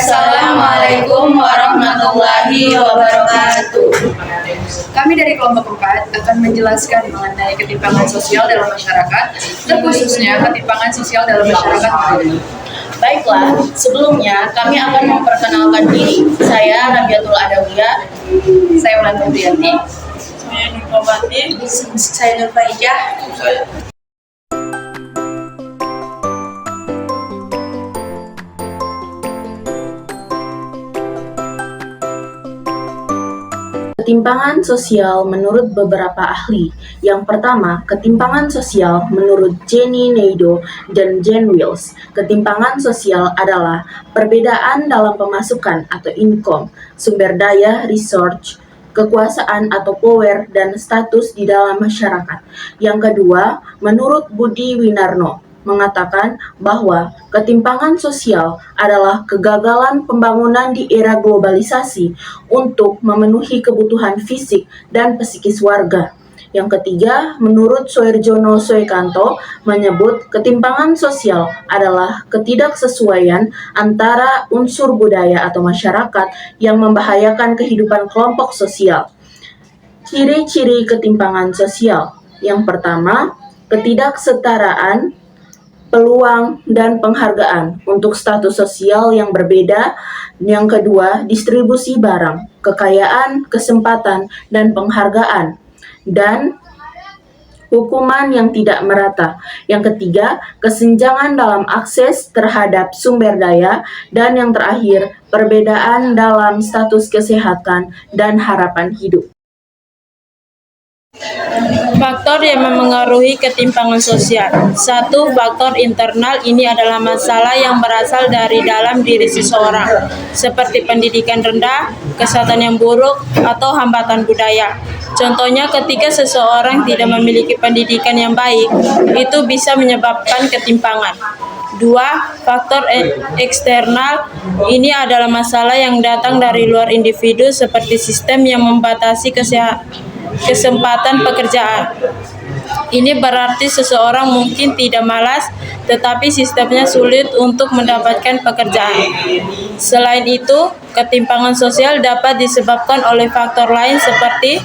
Assalamualaikum warahmatullahi wabarakatuh. Kami dari kelompok 4 akan menjelaskan mengenai ketimpangan sosial dalam masyarakat, terkhususnya ketimpangan sosial dalam masyarakat modern. Baiklah, sebelumnya kami akan memperkenalkan diri. Saya Rabiatul Adawiyah. Saya Wulan Febrianti. Saya Nurmawati. Saya Nur Faijah. Ketimpangan sosial menurut beberapa ahli. Yang pertama, ketimpangan sosial menurut Jenny Neido dan Jane Wills. Ketimpangan sosial adalah perbedaan dalam pemasukan atau income, sumber daya, research, kekuasaan atau power, dan status di dalam masyarakat. Yang kedua, menurut Budi Winarno, mengatakan bahwa ketimpangan sosial adalah kegagalan pembangunan di era globalisasi untuk memenuhi kebutuhan fisik dan psikis warga. Yang ketiga, menurut Soerjono Soekanto menyebut ketimpangan sosial adalah ketidaksesuaian antara unsur budaya atau masyarakat yang membahayakan kehidupan kelompok sosial. Ciri-ciri ketimpangan sosial. Yang pertama, ketidaksetaraan peluang dan penghargaan untuk status sosial yang berbeda. Yang kedua, distribusi barang, kekayaan, kesempatan, dan penghargaan, dan hukuman yang tidak merata. Yang ketiga, kesenjangan dalam akses terhadap sumber daya, dan yang terakhir, perbedaan dalam status kesehatan dan harapan hidup. Faktor yang memengaruhi ketimpangan sosial. 1. Faktor internal. Ini adalah masalah yang berasal dari dalam diri seseorang, seperti pendidikan rendah, kesehatan yang buruk, atau hambatan budaya. Contohnya, ketika seseorang tidak memiliki pendidikan yang baik, itu bisa menyebabkan ketimpangan. 2. Faktor eksternal. Ini adalah masalah yang datang dari luar individu, seperti sistem yang membatasi kesempatan pekerjaan. Ini berarti seseorang mungkin tidak malas, tetapi sistemnya sulit untuk mendapatkan pekerjaan. Selain itu, ketimpangan sosial dapat disebabkan oleh faktor lain seperti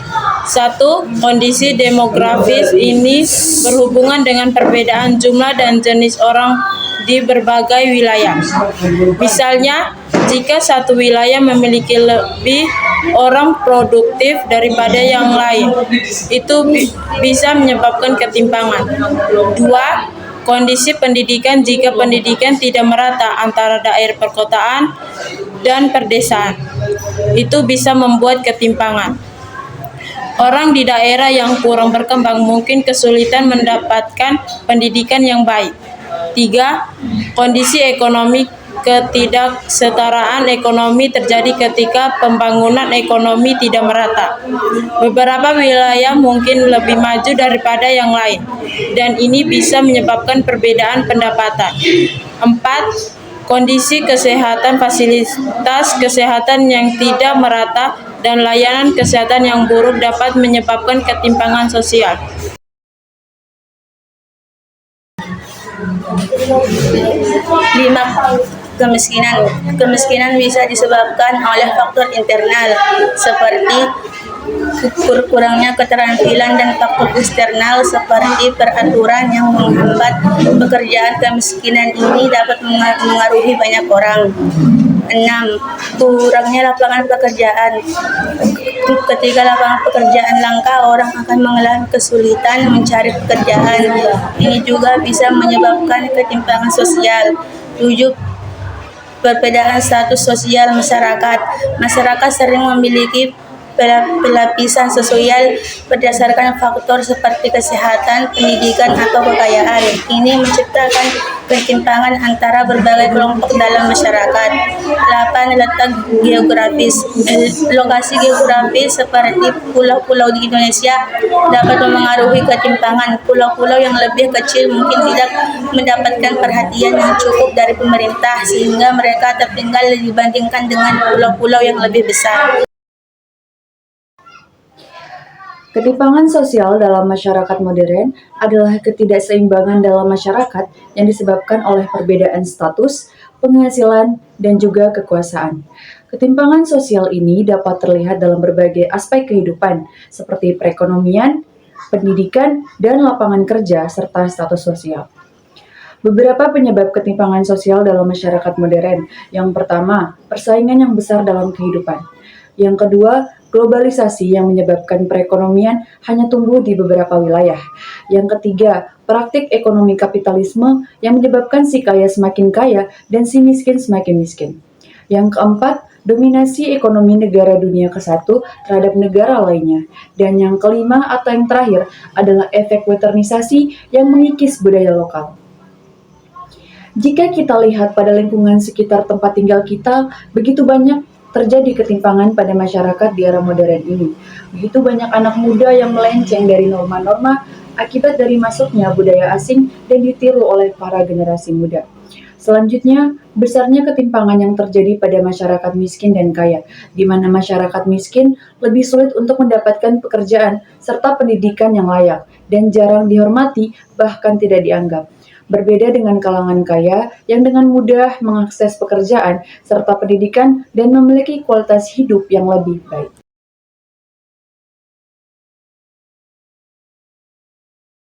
1. Kondisi demografis. Ini berhubungan dengan perbedaan jumlah dan jenis orang di berbagai wilayah. Misalnya, jika satu wilayah memiliki lebih orang produktif daripada yang lain, itu bisa menyebabkan ketimpangan. 2. Kondisi pendidikan. Jika pendidikan tidak merata antara daerah perkotaan dan perdesaan, itu bisa membuat ketimpangan. Orang di daerah yang kurang berkembang mungkin kesulitan mendapatkan pendidikan yang baik. 3. Kondisi ekonomi. Ketidaksetaraan ekonomi terjadi ketika pembangunan ekonomi tidak merata. Beberapa wilayah mungkin lebih maju daripada yang lain, dan ini bisa menyebabkan perbedaan pendapatan. 4. Kondisi kesehatan. Fasilitas kesehatan yang tidak merata dan layanan kesehatan yang buruk dapat menyebabkan ketimpangan sosial. 5. Kemiskinan. Kemiskinan bisa disebabkan oleh faktor internal seperti kurangnya keterampilan dan faktor eksternal seperti peraturan yang menghambat pekerjaan. Kemiskinan ini dapat mengaruhi banyak orang. 6. Kurangnya lapangan pekerjaan. Ketika lapangan pekerjaan langka, orang akan mengalami kesulitan mencari pekerjaan. Ini juga bisa menyebabkan ketimpangan sosial. 7. Perbedaan status sosial masyarakat. Masyarakat sering memiliki pelapisan sosial berdasarkan faktor seperti kesehatan, pendidikan, atau kekayaan. Ini menciptakan ketimpangan antara berbagai kelompok dalam masyarakat. 8. Letak geografis. Lokasi geografis seperti pulau-pulau di Indonesia dapat memengaruhi ketimpangan. Pulau-pulau yang lebih kecil mungkin tidak mendapatkan perhatian yang cukup dari pemerintah, sehingga mereka tertinggal dibandingkan dengan pulau-pulau yang lebih besar. Ketimpangan sosial dalam masyarakat modern adalah ketidakseimbangan dalam masyarakat yang disebabkan oleh perbedaan status, penghasilan, dan juga kekuasaan. Ketimpangan sosial ini dapat terlihat dalam berbagai aspek kehidupan, seperti perekonomian, pendidikan, dan lapangan kerja, serta status sosial. Beberapa penyebab ketimpangan sosial dalam masyarakat modern. Yang pertama, persaingan yang besar dalam kehidupan. Yang kedua, globalisasi yang menyebabkan perekonomian hanya tumbuh di beberapa wilayah. Yang ketiga, praktik ekonomi kapitalisme yang menyebabkan si kaya semakin kaya dan si miskin semakin miskin. Yang keempat, dominasi ekonomi negara dunia ke-1 terhadap negara lainnya. Dan yang kelima atau yang terakhir adalah efek westernisasi yang mengikis budaya lokal. Jika kita lihat pada lingkungan sekitar tempat tinggal kita, begitu banyak terjadi ketimpangan pada masyarakat di era modern ini. Begitu banyak anak muda yang melenceng dari norma-norma akibat dari masuknya budaya asing dan ditiru oleh para generasi muda. Selanjutnya, besarnya ketimpangan yang terjadi pada masyarakat miskin dan kaya, di mana masyarakat miskin lebih sulit untuk mendapatkan pekerjaan serta pendidikan yang layak dan jarang dihormati, bahkan tidak dianggap. Berbeda dengan kalangan kaya yang dengan mudah mengakses pekerjaan serta pendidikan dan memiliki kualitas hidup yang lebih baik.